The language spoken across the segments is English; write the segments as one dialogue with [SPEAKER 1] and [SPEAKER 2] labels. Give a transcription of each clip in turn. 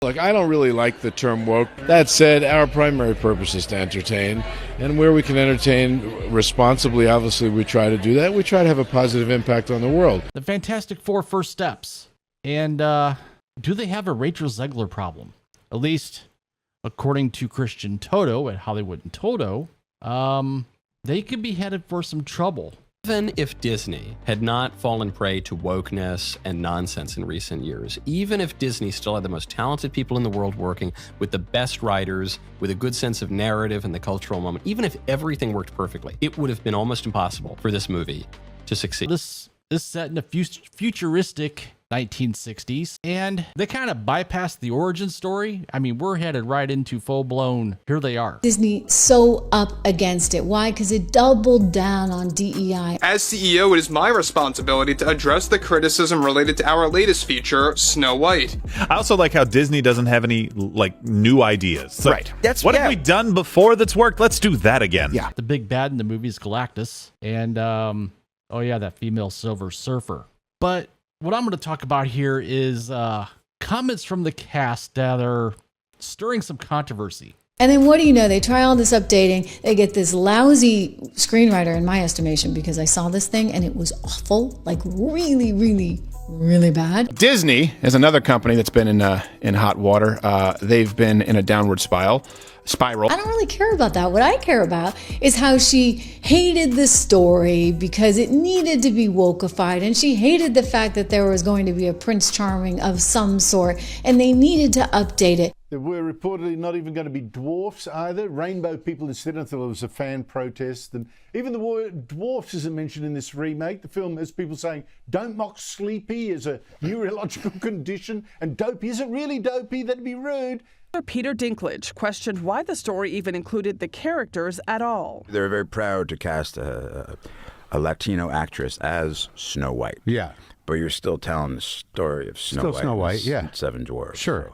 [SPEAKER 1] Look, I don't really like the term woke. That said, our primary purpose is to entertain. And where we can entertain responsibly, obviously, we try to do that. We try to have a positive impact on the world.
[SPEAKER 2] The Fantastic Four First Steps. And do they have a Rachel Zegler problem? At least, according to Christian Toto at Hollywood and Toto, they could be headed for some trouble.
[SPEAKER 3] Even if Disney had not fallen prey to wokeness and nonsense in recent years, even if Disney still had the most talented people in the world working with the best writers, with a good sense of narrative and the cultural moment, even if everything worked perfectly, it would have been almost impossible for this movie to succeed.
[SPEAKER 2] This is set in a futuristic 1960s, and they kind of bypassed the origin story. I mean, we're headed right into full-blown, here they are.
[SPEAKER 4] Disney so up against it. Why? Because it doubled down on DEI.
[SPEAKER 5] As CEO, it is my responsibility to address the criticism related to our latest feature, Snow White.
[SPEAKER 6] I also like how Disney doesn't have any, new ideas. So
[SPEAKER 7] right.
[SPEAKER 6] What have we done before that's worked? Let's do that again.
[SPEAKER 7] Yeah.
[SPEAKER 2] The big bad in the movie is Galactus, and, that female Silver Surfer. But what I'm going to talk about here is comments from the cast that are stirring some controversy.
[SPEAKER 4] And then what do you know? They try all this updating. They get this lousy screenwriter, in my estimation, because I saw this thing and it was awful, like really, really, really bad.
[SPEAKER 7] Disney is another company that's been in hot water. They've been in a downward spiral.
[SPEAKER 4] I don't really care about that. What I care about is how she hated the story because it needed to be wokeified, and she hated the fact that there was going to be a Prince Charming of some sort, and they needed to update it.
[SPEAKER 8] There were reportedly not even going to be dwarfs either. Rainbow people instead. I thought it was a fan protest. And even the word dwarfs isn't mentioned in this remake. The film has people saying, don't mock sleepy as a neurological condition, and dopey isn't really dopey, that'd be rude.
[SPEAKER 9] Peter Dinklage questioned why the story even included the characters at all.
[SPEAKER 10] They're very proud to cast a Latino actress as Snow White.
[SPEAKER 8] Yeah.
[SPEAKER 10] But you're still telling the story of Snow White.
[SPEAKER 8] Yeah.
[SPEAKER 10] And Seven Dwarfs.
[SPEAKER 8] Sure.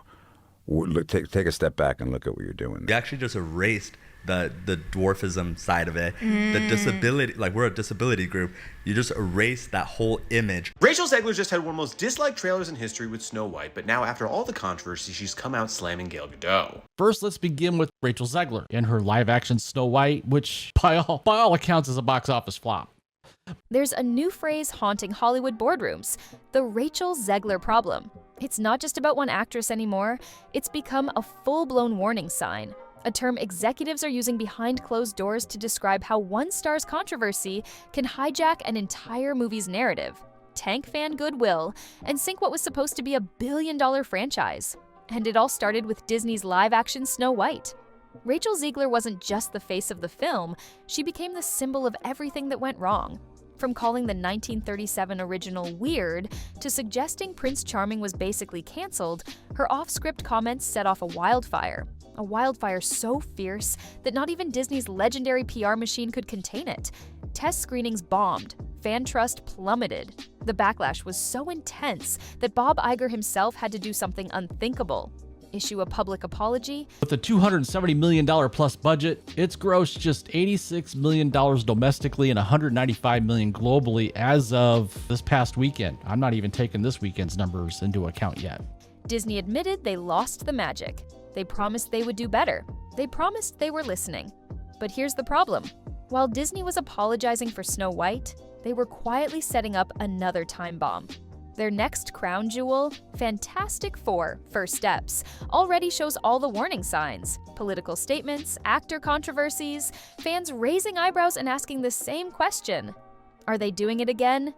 [SPEAKER 10] So, look, take a step back and look at what you're doing.
[SPEAKER 11] You actually just erased the dwarfism side of it, the disability, we're a disability group. You just erase that whole image.
[SPEAKER 12] Rachel Zegler just had one of the most disliked trailers in history with Snow White, but now after all the controversy, she's come out slamming Gal Gadot.
[SPEAKER 2] First, let's begin with Rachel Zegler and her live-action Snow White, which by all accounts is a box office flop.
[SPEAKER 13] There's a new phrase haunting Hollywood boardrooms, the Rachel Zegler problem. It's not just about one actress anymore, it's become a full-blown warning sign. A term executives are using behind closed doors to describe how one star's controversy can hijack an entire movie's narrative, tank fan goodwill, and sink what was supposed to be a billion-dollar franchise. And it all started with Disney's live-action Snow White. Rachel Zegler wasn't just the face of the film, she became the symbol of everything that went wrong. From calling the 1937 original weird to suggesting Prince Charming was basically canceled, her off-script comments set off a wildfire so fierce that not even Disney's legendary PR machine could contain it. Test screenings bombed, fan trust plummeted. The backlash was so intense that Bob Iger himself had to do something unthinkable: issue a public apology.
[SPEAKER 2] With a $270 million plus budget, it's grossed just $86 million domestically and $195 million globally as of this past weekend. I'm not even taking this weekend's numbers into account yet.
[SPEAKER 13] Disney admitted they lost the magic. They promised they would do better. They promised they were listening. But here's the problem. While Disney was apologizing for Snow White, they were quietly setting up another time bomb. Their next crown jewel, Fantastic Four: First Steps, already shows all the warning signs: political statements, actor controversies, fans raising eyebrows and asking the same question. Are they doing it again?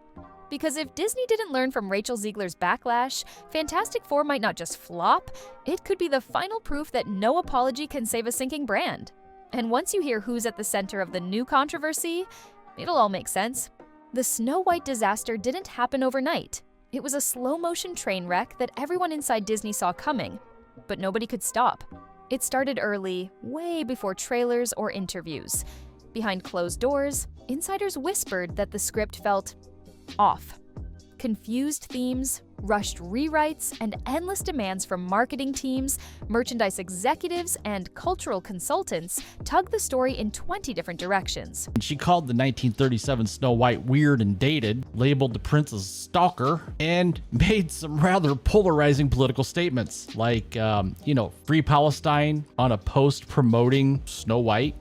[SPEAKER 13] Because if Disney didn't learn from Rachel Zegler's backlash, Fantastic Four might not just flop, it could be the final proof that no apology can save a sinking brand. And once you hear who's at the center of the new controversy, it'll all make sense. The Snow White disaster didn't happen overnight. It was a slow-motion train wreck that everyone inside Disney saw coming, but nobody could stop. It started early, way before trailers or interviews. Behind closed doors, insiders whispered that the script felt off. Confused themes, rushed rewrites, and endless demands from marketing teams, merchandise executives, and cultural consultants tugged the story in 20 different directions.
[SPEAKER 2] She called the 1937 Snow White weird and dated, labeled the prince a stalker, and made some rather polarizing political statements, like, free Palestine on a post promoting Snow White.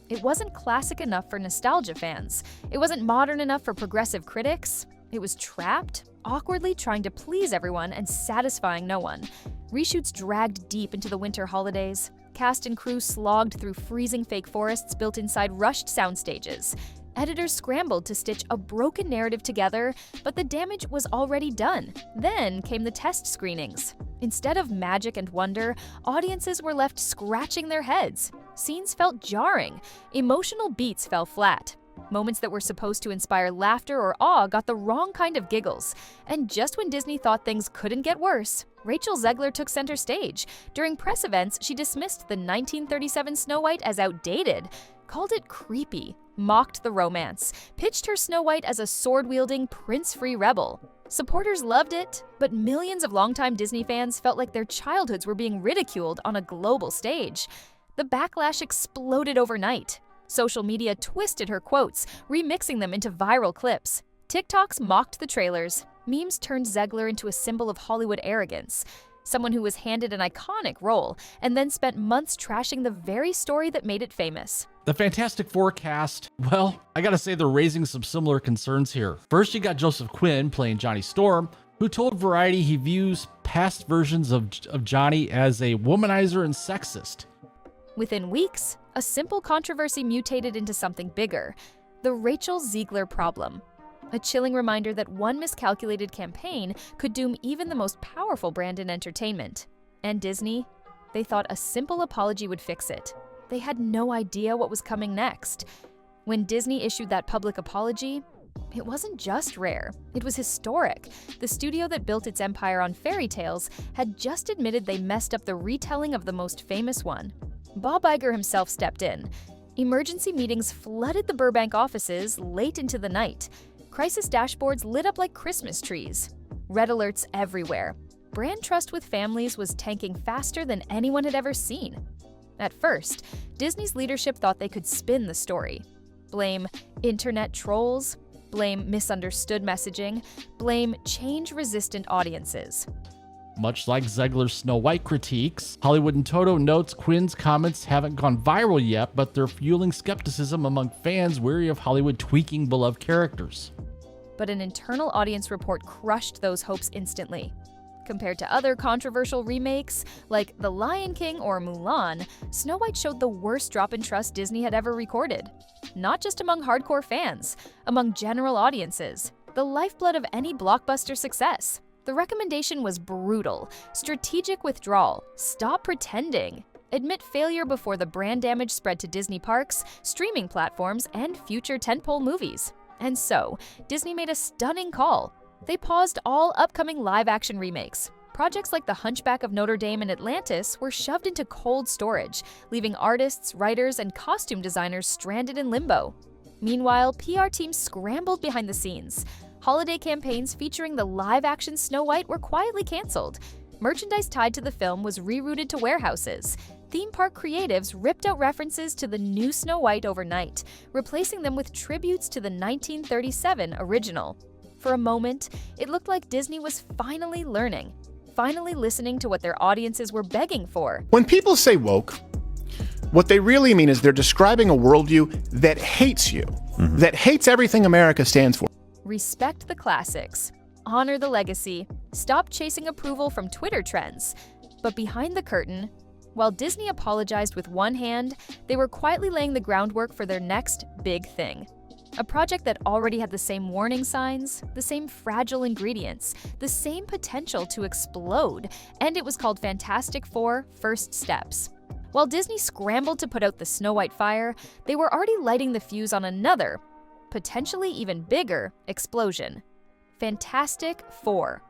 [SPEAKER 13] It wasn't classic enough for nostalgia fans. It wasn't modern enough for progressive critics. It was trapped, awkwardly trying to please everyone and satisfying no one. Reshoots dragged deep into the winter holidays. Cast and crew slogged through freezing fake forests built inside rushed sound stages. Editors scrambled to stitch a broken narrative together, but the damage was already done. Then came the test screenings. Instead of magic and wonder, audiences were left scratching their heads. Scenes felt jarring. Emotional beats fell flat. Moments that were supposed to inspire laughter or awe got the wrong kind of giggles. And just when Disney thought things couldn't get worse, Rachel Zegler took center stage. During press events, she dismissed the 1937 Snow White as outdated, called it creepy, mocked the romance, pitched her Snow White as a sword-wielding, prince-free rebel. Supporters loved it, but millions of longtime Disney fans felt like their childhoods were being ridiculed on a global stage. The backlash exploded overnight. Social media twisted her quotes, remixing them into viral clips. TikToks mocked the trailers. Memes turned Zegler into a symbol of Hollywood arrogance. Someone who was handed an iconic role and then spent months trashing the very story that made it famous.
[SPEAKER 2] The Fantastic Four cast, well, I gotta say they're raising some similar concerns here. First, you got Joseph Quinn playing Johnny Storm, who told Variety he views past versions of Johnny as a womanizer and sexist.
[SPEAKER 13] Within weeks, a simple controversy mutated into something bigger, the Rachel Zegler problem. A chilling reminder that one miscalculated campaign could doom even the most powerful brand in entertainment. And Disney? They thought a simple apology would fix it. They had no idea what was coming next. When Disney issued that public apology, it wasn't just rare, it was historic. The studio that built its empire on fairy tales had just admitted they messed up the retelling of the most famous one. Bob Iger himself stepped in. Emergency meetings flooded the Burbank offices late into the night. Crisis dashboards lit up like Christmas trees. Red alerts everywhere. Brand trust with families was tanking faster than anyone had ever seen. At first, Disney's leadership thought they could spin the story. Blame internet trolls, blame misunderstood messaging, blame change-resistant audiences.
[SPEAKER 2] Much like Zegler's Snow White critiques, Hollywood and Toto notes Quinn's comments haven't gone viral yet, but they're fueling skepticism among fans wary of Hollywood tweaking beloved characters.
[SPEAKER 13] But an internal audience report crushed those hopes instantly. Compared to other controversial remakes, like The Lion King or Mulan, Snow White showed the worst drop in trust Disney had ever recorded. Not just among hardcore fans, among general audiences, the lifeblood of any blockbuster success. The recommendation was brutal: strategic withdrawal, stop pretending, admit failure before the brand damage spread to Disney parks, streaming platforms, and future tentpole movies. And so, Disney made a stunning call. They paused all upcoming live-action remakes. Projects like The Hunchback of Notre Dame and Atlantis were shoved into cold storage, leaving artists, writers, and costume designers stranded in limbo. Meanwhile, PR teams scrambled behind the scenes. Holiday campaigns featuring the live-action Snow White were quietly canceled. Merchandise tied to the film was rerouted to warehouses. Theme park creatives ripped out references to the new Snow White overnight, replacing them with tributes to the 1937 original. For a moment, it looked like Disney was finally learning, finally listening to what their audiences were begging for.
[SPEAKER 7] When people say woke, what they really mean is they're describing a worldview that hates you, that hates everything America stands for.
[SPEAKER 13] Respect the classics, honor the legacy, stop chasing approval from Twitter trends. But behind the curtain, while Disney apologized with one hand, they were quietly laying the groundwork for their next big thing. A project that already had the same warning signs, the same fragile ingredients, the same potential to explode, and it was called Fantastic Four: First Steps. While Disney scrambled to put out the Snow White fire, they were already lighting the fuse on another, potentially even bigger, explosion. Fantastic Four: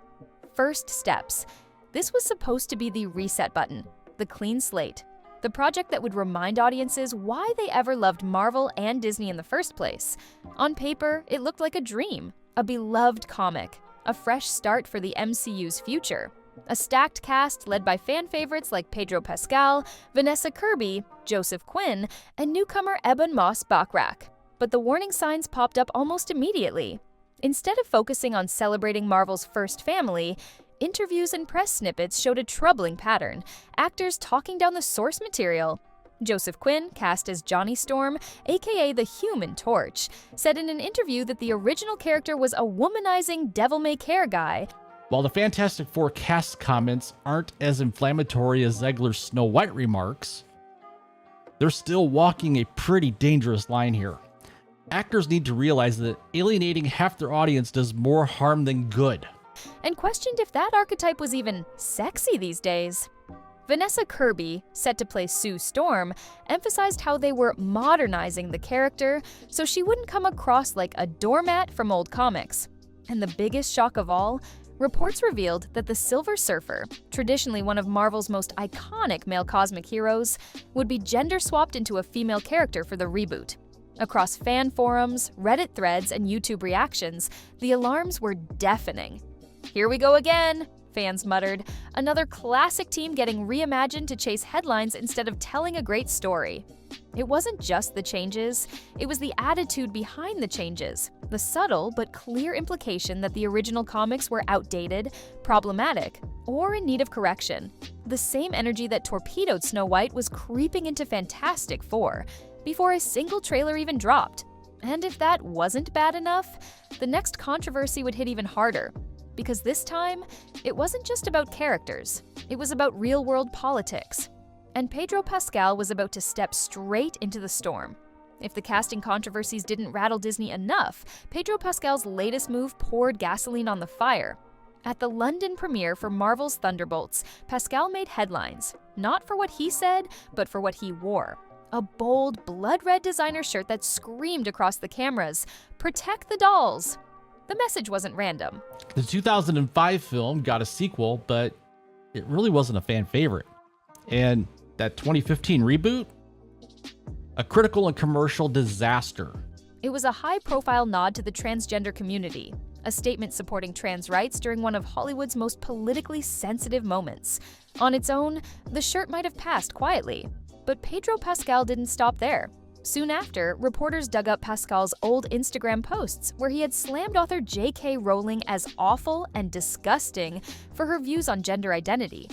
[SPEAKER 13] First Steps. This was supposed to be the reset button, the clean slate, the project that would remind audiences why they ever loved Marvel and Disney in the first place. On paper, it looked like a dream, a beloved comic. a fresh start for the MCU's future. A stacked cast led by fan favorites like Pedro Pascal, Vanessa Kirby, Joseph Quinn, and newcomer Ebon Moss-Backrack. But the warning signs popped up almost immediately. Instead of focusing on celebrating Marvel's first family, interviews and press snippets showed a troubling pattern, actors talking down the source material. Joseph Quinn, cast as Johnny Storm, aka the Human Torch, said in an interview that the original character was a womanizing devil-may-care guy.
[SPEAKER 2] While the Fantastic Four cast comments aren't as inflammatory as Zegler's Snow White remarks, they're still walking a pretty dangerous line here. Actors need to realize that alienating half their audience does more harm than good.
[SPEAKER 13] And questioned if that archetype was even sexy these days. Vanessa Kirby, set to play Sue Storm, emphasized how they were modernizing the character so she wouldn't come across like a doormat from old comics. And the biggest shock of all, reports revealed that the Silver Surfer, traditionally one of Marvel's most iconic male cosmic heroes, would be gender-swapped into a female character for the reboot. Across fan forums, Reddit threads, and YouTube reactions, the alarms were deafening. "Here we go again," fans muttered. "Another classic team getting reimagined to chase headlines instead of telling a great story." It wasn't just the changes, it was the attitude behind the changes, the subtle but clear implication that the original comics were outdated, problematic, or in need of correction. The same energy that torpedoed Snow White was creeping into Fantastic Four, before a single trailer even dropped. And if that wasn't bad enough, the next controversy would hit even harder. Because this time, it wasn't just about characters, it was about real-world politics. And Pedro Pascal was about to step straight into the storm. If the casting controversies didn't rattle Disney enough, Pedro Pascal's latest move poured gasoline on the fire. At the London premiere for Marvel's Thunderbolts, Pascal made headlines, not for what he said, but for what he wore. A bold, blood-red designer shirt that screamed across the cameras, "Protect the dolls!" The message wasn't random.
[SPEAKER 2] The 2005 film got a sequel, but it really wasn't a fan favorite. And that 2015 reboot? A critical and commercial disaster.
[SPEAKER 13] It was a high-profile nod to the transgender community, a statement supporting trans rights during one of Hollywood's most politically sensitive moments. On its own, the shirt might have passed quietly, but Pedro Pascal didn't stop there. Soon after, reporters dug up Pascal's old Instagram posts where he had slammed author J.K. Rowling as awful and disgusting for her views on gender identity.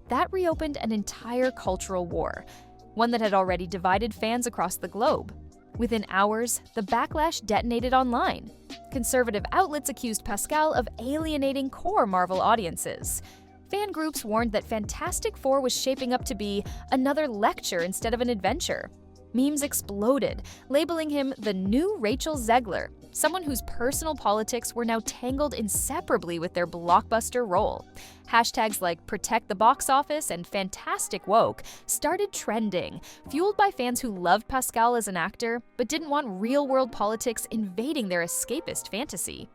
[SPEAKER 13] That reopened an entire cultural war, one that had already divided fans across the globe. Within hours, the backlash detonated online. Conservative outlets accused Pascal of alienating core Marvel audiences. Fan groups warned that Fantastic Four was shaping up to be another lecture instead of an adventure. Memes exploded, labeling him the new Rachel Zegler, someone whose personal politics were now tangled inseparably with their blockbuster role. Hashtags like Protect the Box Office and Fantastic Woke started trending, fueled by fans who loved Pascal as an actor but didn't want real-world politics invading their escapist fantasy.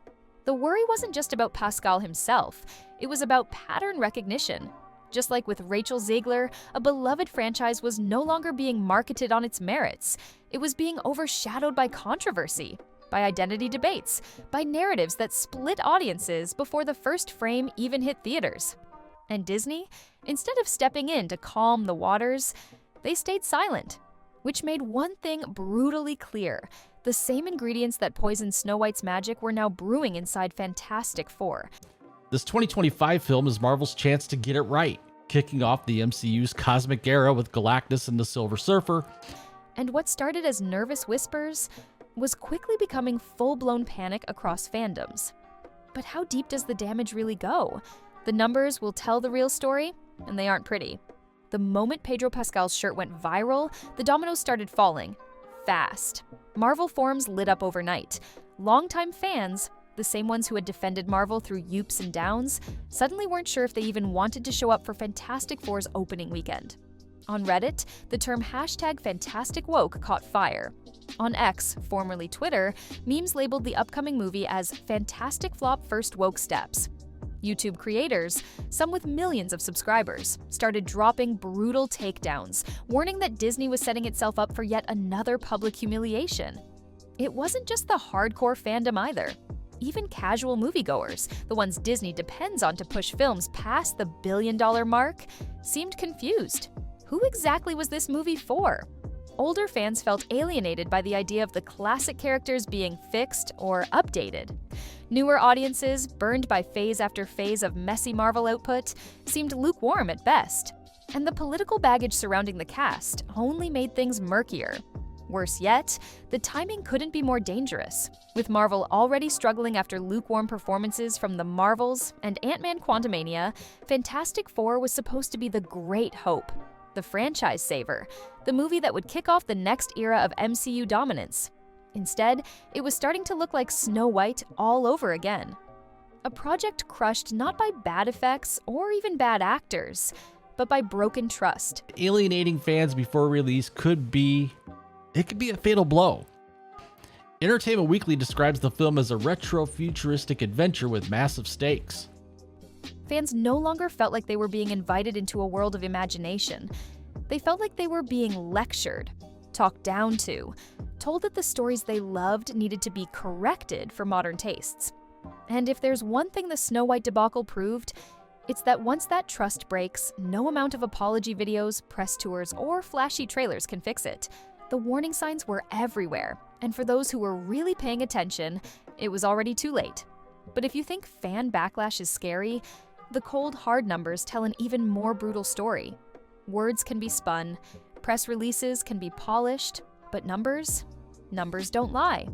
[SPEAKER 13] The worry wasn't just about Pascal himself, it was about pattern recognition. Just like with Rachel Zegler, a beloved franchise was no longer being marketed on its merits. It was being overshadowed by controversy, by identity debates, by narratives that split audiences before the first frame even hit theaters. And Disney, instead of stepping in to calm the waters, they stayed silent, which made one thing brutally clear. The same ingredients that poisoned Snow White's magic were now brewing inside Fantastic Four.
[SPEAKER 2] This 2025 film is Marvel's chance to get it right, kicking off the MCU's cosmic era with Galactus and the Silver Surfer.
[SPEAKER 13] And what started as nervous whispers was quickly becoming full-blown panic across fandoms. But how deep does the damage really go? The numbers will tell the real story, and they aren't pretty. The moment Pedro Pascal's shirt went viral, the dominoes started falling. Fast. Marvel forums lit up overnight. Longtime fans, the same ones who had defended Marvel through youps and downs, suddenly weren't sure if they even wanted to show up for Fantastic Four's opening weekend. On Reddit, the term #FantasticWoke caught fire. On X, formerly Twitter, memes labeled the upcoming movie as Fantastic Flop First Woke Steps. YouTube creators, some with millions of subscribers, started dropping brutal takedowns, warning that Disney was setting itself up for yet another public humiliation. It wasn't just the hardcore fandom either. even casual moviegoers, the ones Disney depends on to push films past the billion-dollar mark, seemed confused. Who exactly was this movie for? Older fans felt alienated by the idea of the classic characters being fixed or updated. Newer audiences, burned by phase after phase of messy Marvel output, seemed lukewarm at best. And the political baggage surrounding the cast only made things murkier. Worse yet, the timing couldn't be more dangerous. With Marvel already struggling after lukewarm performances from the Marvels and Ant-Man Quantumania, Fantastic Four was supposed to be the great hope, the franchise saver, the movie that would kick off the next era of MCU dominance. Instead, it was starting to look like Snow White all over again. A project crushed not by bad effects or even bad actors, but by broken trust.
[SPEAKER 2] Alienating fans before release could be a fatal blow. Entertainment Weekly describes the film as a retro-futuristic adventure with massive stakes.
[SPEAKER 13] Fans no longer felt like they were being invited into a world of imagination. They felt like they were being lectured, talked down to, told that the stories they loved needed to be corrected for modern tastes. And if there's one thing the Snow White debacle proved, it's that once that trust breaks, no amount of apology videos, press tours, or flashy trailers can fix it. The warning signs were everywhere, and for those who were really paying attention, it was already too late. But if you think fan backlash is scary, the cold, hard numbers tell an even more brutal story. Words can be spun, press releases can be polished, but numbers don't lie.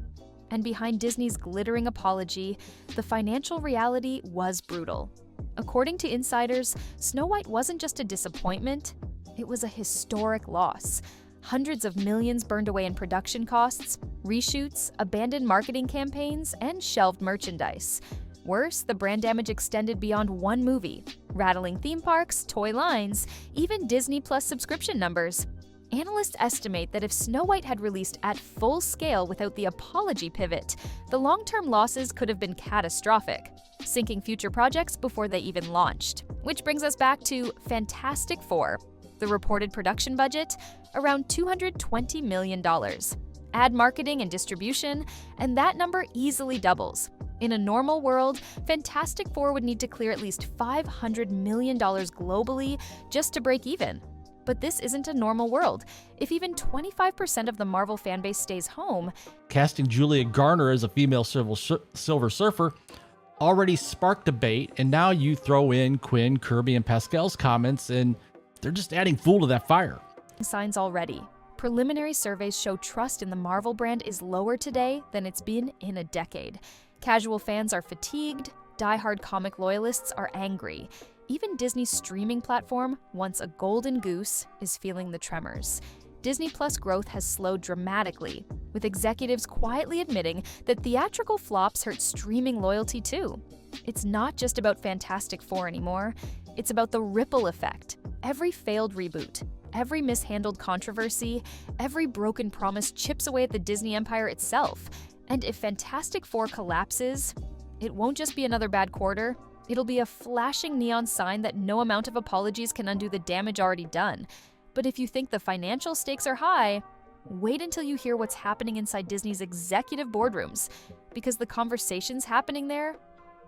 [SPEAKER 13] And behind Disney's glittering apology, the financial reality was brutal. According to insiders, Snow White wasn't just a disappointment, it was a historic loss. Hundreds of millions burned away in production costs, reshoots, abandoned marketing campaigns, and shelved merchandise. Worse, the brand damage extended beyond one movie, rattling theme parks, toy lines, even Disney Plus subscription numbers. Analysts estimate that if Snow White had released at full scale without the apology pivot, the long-term losses could have been catastrophic, sinking future projects before they even launched. Which brings us back to Fantastic Four. The reported production budget, around $220 million. Add marketing and distribution, and that number easily doubles. In a normal world, Fantastic Four would need to clear at least $500 million globally just to break even. But this isn't a normal world. If even 25% of the Marvel fanbase stays home,
[SPEAKER 2] casting Julia Garner as a female Silver Surfer already sparked debate, and now you throw in Quinn, Kirby, and Pascal's comments, and they're just adding fuel to that fire.
[SPEAKER 13] Signs already. Preliminary surveys show trust in the Marvel brand is lower today than it's been in a decade. Casual fans are fatigued, die-hard comic loyalists are angry. Even Disney's streaming platform, once a golden goose, is feeling the tremors. Disney Plus growth has slowed dramatically, with executives quietly admitting that theatrical flops hurt streaming loyalty too. It's not just about Fantastic Four anymore, it's about the ripple effect. Every failed reboot, every mishandled controversy, every broken promise chips away at the Disney empire itself. And if Fantastic Four collapses, it won't just be another bad quarter, it'll be a flashing neon sign that no amount of apologies can undo the damage already done. But if you think the financial stakes are high, wait until you hear what's happening inside Disney's executive boardrooms, because the conversations happening there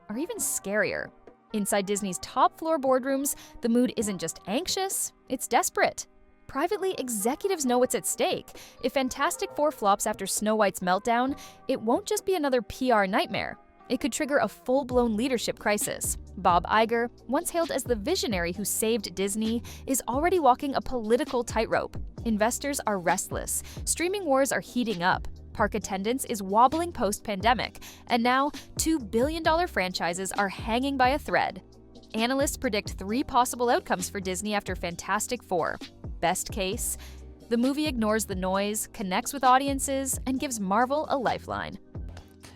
[SPEAKER 13] are even scarier. Inside Disney's top floor boardrooms, the mood isn't just anxious, it's desperate. Privately, executives know what's at stake. If Fantastic Four flops after Snow White's meltdown, it won't just be another PR nightmare. It could trigger a full-blown leadership crisis. Bob Iger, once hailed as the visionary who saved Disney, is already walking a political tightrope. Investors are restless. Streaming wars are heating up. Park attendance is wobbling post-pandemic. And now, $2 billion franchises are hanging by a thread. Analysts predict 3 possible outcomes for Disney after Fantastic Four. Best case, the movie ignores the noise, connects with audiences, and gives Marvel a lifeline.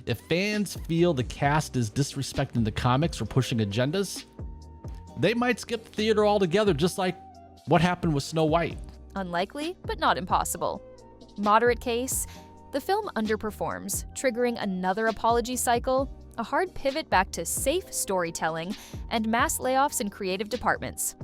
[SPEAKER 2] If fans feel the cast is disrespecting the comics or pushing agendas, they might skip the theater altogether, just like what happened with Snow White.
[SPEAKER 13] Unlikely, but not impossible. Moderate case, the film underperforms, triggering another apology cycle, a hard pivot back to safe storytelling, and mass layoffs in creative departments.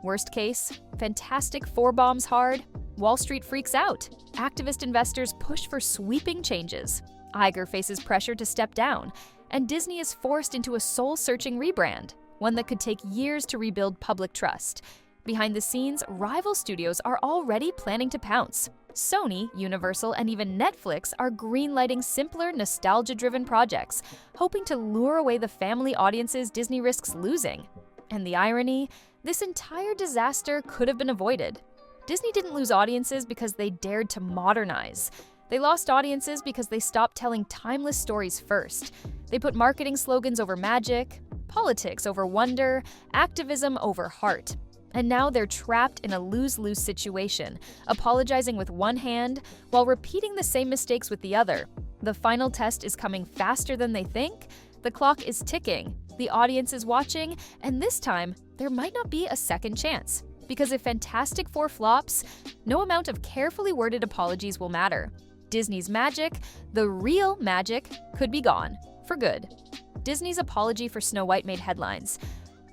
[SPEAKER 13] Worst case, Fantastic Four bombs hard, Wall Street freaks out, activist investors push for sweeping changes, Iger faces pressure to step down, and Disney is forced into a soul-searching rebrand, one that could take years to rebuild public trust. Behind the scenes, rival studios are already planning to pounce. Sony, Universal, and even Netflix are greenlighting simpler, nostalgia-driven projects, hoping to lure away the family audiences Disney risks losing. And the irony? This entire disaster could have been avoided. Disney didn't lose audiences because they dared to modernize. They lost audiences because they stopped telling timeless stories first. They put marketing slogans over magic, politics over wonder, activism over heart. And now they're trapped in a lose-lose situation, apologizing with one hand while repeating the same mistakes with the other. The final test is coming faster than they think. The clock is ticking, the audience is watching, and this time, there might not be a second chance. Because if Fantastic Four flops, no amount of carefully worded apologies will matter. Disney's magic, the real magic, could be gone, for good. Disney's apology for Snow White made headlines.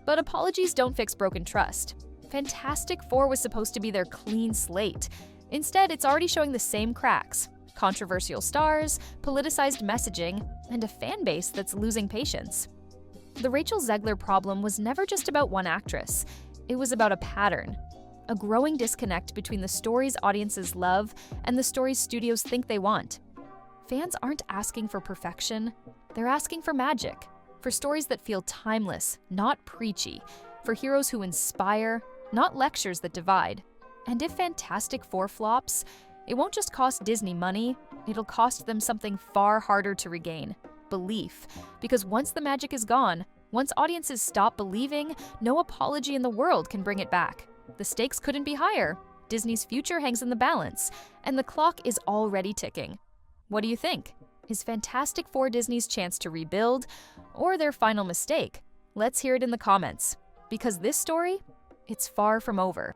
[SPEAKER 13] But apologies don't fix broken trust. Fantastic Four was supposed to be their clean slate. Instead, it's already showing the same cracks. Controversial stars, politicized messaging, and a fan base that's losing patience. The Rachel Zegler problem was never just about one actress. It was about a pattern. A growing disconnect between the stories audiences love and the stories studios think they want. Fans aren't asking for perfection. They're asking for magic. For stories that feel timeless, not preachy. For heroes who inspire, not lectures that divide. And if Fantastic Four flops, it won't just cost Disney money, it'll cost them something far harder to regain: belief. Because once the magic is gone, once audiences stop believing, no apology in the world can bring it back. The stakes couldn't be higher. Disney's future hangs in the balance, and the clock is already ticking. What do you think? Is Fantastic Four Disney's chance to rebuild, or their final mistake? Let's hear it in the comments. Because this story, it's far from over.